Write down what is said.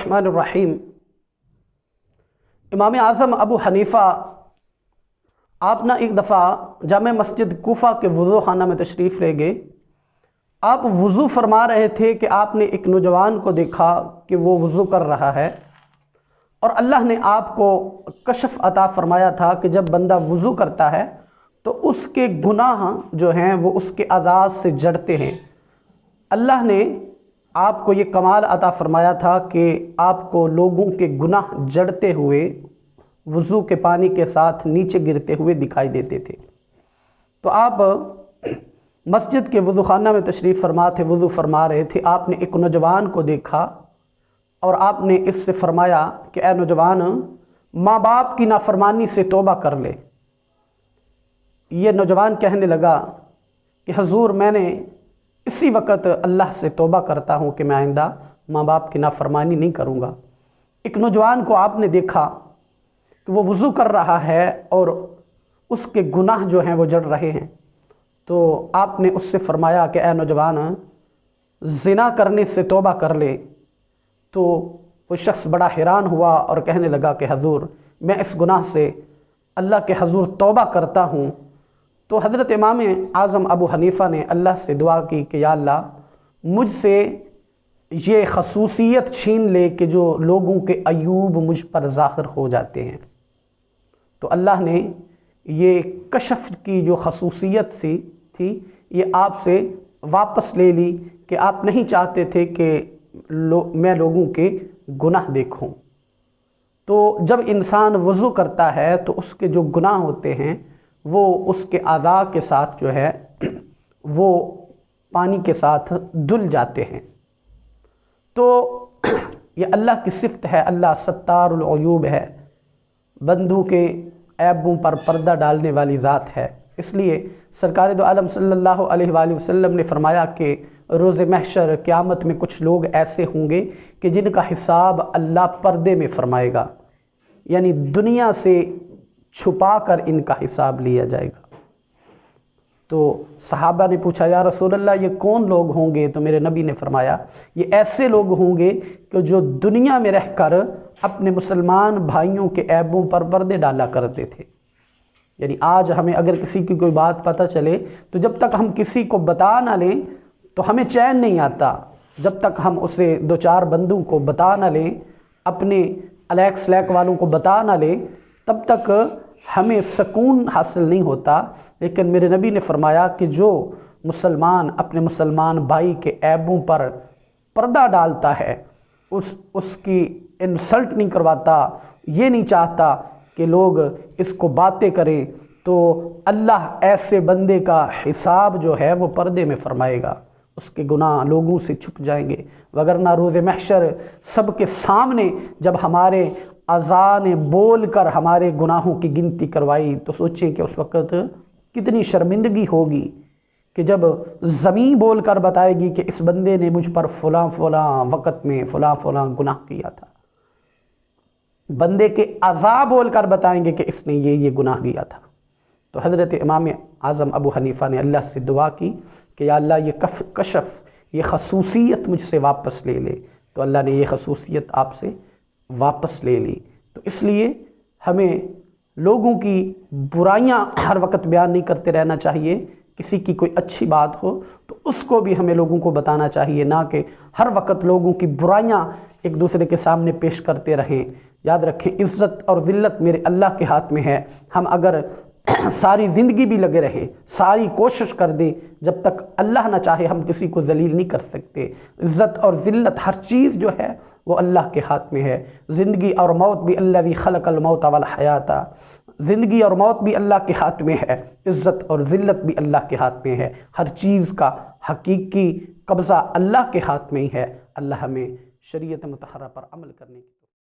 बिस्मिल्लाहिर्रहमानिर्रहीम। इमाम आज़म अबू हनीफ़ा आप ना एक दफ़ा जामे मस्जिद कूफ़ा के वज़ू खाना में तशरीफ़ ले गए। आप वज़ू फरमा रहे थे कि आपने एक नौजवान को देखा कि वो वज़ू कर रहा है और अल्लाह ने आपको कशफ अता फ़रमाया था कि जब बंदा वज़ू करता है तो उसके गुनाह जो हैं वो उसके अज़ाज़ से जड़ते हैं। अल्लाह ने आपको ये कमाल अता फ़रमाया था कि आपको लोगों के गुनाह जड़ते हुए वज़ू के पानी के साथ नीचे गिरते हुए दिखाई देते थे। तो आप मस्जिद के वज़ू खाना में तशरीफ़ फरमा थे, वज़ू फरमा रहे थे। आपने एक नौजवान को देखा और आपने इससे फ़रमाया कि ऐ नौजवान, माँ बाप की नाफरमानी से तौबा कर ले। ये नौजवान कहने लगा कि हुज़ूर, मैंने इसी वक्त अल्लाह से तौबा करता हूँ कि मैं आइंदा माँ बाप की नाफरमानी नहीं करूँगा। एक नौजवान को आपने देखा कि वो वज़ू कर रहा है और उसके गुनाह जो हैं वो जड़ रहे हैं। तो आपने उससे फ़रमाया कि ऐ नौजवान, ज़िना करने से तौबा कर ले। तो वो शख्स बड़ा हैरान हुआ और कहने लगा कि हुज़ूर, मैं इस गुनाह से अल्लाह के हुज़ूर तौबा करता हूँ। तो हज़रत इमाम आज़म अबू हनीफ़ा ने अल्लाह से दुआ की कि या अल्लाह, मुझसे ये खसूसियत छीन ले कि जो लोगों के अयूब मुझ पर ज़ाहिर हो जाते हैं। तो अल्लाह ने ये कशफ की जो खसूसियत थी ये आपसे वापस ले ली कि आप नहीं चाहते थे कि मैं लोगों के गुनाह देखूं। तो जब इंसान वज़ू करता है तो उसके जो गुनाह होते हैं वो उसके आज़ा के साथ जो है वो पानी के साथ धुल जाते हैं। तो ये अल्लाह की सिफ़त है। अल्लाह सत्तारुल अयूब है, बंदों के ऐबों पर पर्दा डालने वाली ज़ात है। इसलिए सरकार दो आलम सल्लल्लाहु अलैहि वसल्लम ने फरमाया कि रोज़ महशर क़यामत में कुछ लोग ऐसे होंगे कि जिनका हिसाब अल्लाह पर्दे में फरमाएगा, यानी दुनिया से छुपा कर इनका हिसाब लिया जाएगा। तो सहाबा ने पूछा, या रसूल अल्लाह, ये कौन लोग होंगे? तो मेरे नबी ने फरमाया, ये ऐसे लोग होंगे कि जो दुनिया में रहकर अपने मुसलमान भाइयों के ऐबों पर पर्दे डाला करते थे। यानी आज हमें अगर किसी की कोई बात पता चले तो जब तक हम किसी को बता ना लें तो हमें चैन नहीं आता। जब तक हम उसे दो चार बंदों को बता ना लें, अपने अलैक स्लैक वालों को बता ना लें, तब तक हमें सुकून हासिल नहीं होता। लेकिन मेरे नबी ने फरमाया कि जो मुसलमान अपने मुसलमान भाई के ऐबों पर पर्दा डालता है, उसकी इंसल्ट नहीं करवाता, ये नहीं चाहता कि लोग इसको बातें करें, तो अल्लाह ऐसे बंदे का हिसाब जो है वो पर्दे में फरमाएगा, उसके गुनाह लोगों से छुप जाएंगे। वगरना रोज़े महशर सबके सामने जब हमारे अज़ा ने बोल कर हमारे गुनाहों की गिनती करवाई तो सोचें कि उस वक़्त कितनी शर्मिंदगी होगी कि जब ज़मीं बोल कर बताएगी कि इस बंदे ने मुझ पर फ़लाँ फ़लाँ वक़्त में फ़लाँ फ़लाँ गुनाह किया था। बंदे के अज़ा बोल कर बताएंगे कि इसने ये गुनाह किया था। तो हज़रत इमाम आज़म अबू हनीफ़ा ने अल्लाह से दुआ की कि या अल्लाह, ये कशफ, ये खसूसियत मुझसे वापस ले ले। तो अल्लाह ने ये खसूसियत आपसे वापस ले ली। तो इसलिए हमें लोगों की बुराइयां हर वक्त बयान नहीं करते रहना चाहिए। किसी की कोई अच्छी बात हो तो उसको भी हमें लोगों को बताना चाहिए, ना कि हर वक्त लोगों की बुराइयां एक दूसरे के सामने पेश करते रहें। याद रखें, इज़्ज़त और ज़िल्लत मेरे अल्लाह के हाथ में है। हम अगर सारी ज़िंदगी भी लगे रहें, सारी कोशिश कर दें, जब तक अल्लाह ना चाहे हम किसी को ज़लील नहीं कर सकते। इज़्ज़त और ज़िल्लत हर चीज़ जो है वो अल्लाह के हाथ में है। ज़िंदगी और मौत भी अल्लाज़ी खलक़ल मौत वल हयाता, ज़िंदगी और मौत भी अल्लाह के हाथ में है। इज़्ज़त और ज़िल्लत भी अल्लाह के हाथ में है। हर चीज़ का हकीकी कब्ज़ा अल्लाह के हाथ में ही है। अल्लाह हमें शरीयत मुतहर्रा पर अमल करने की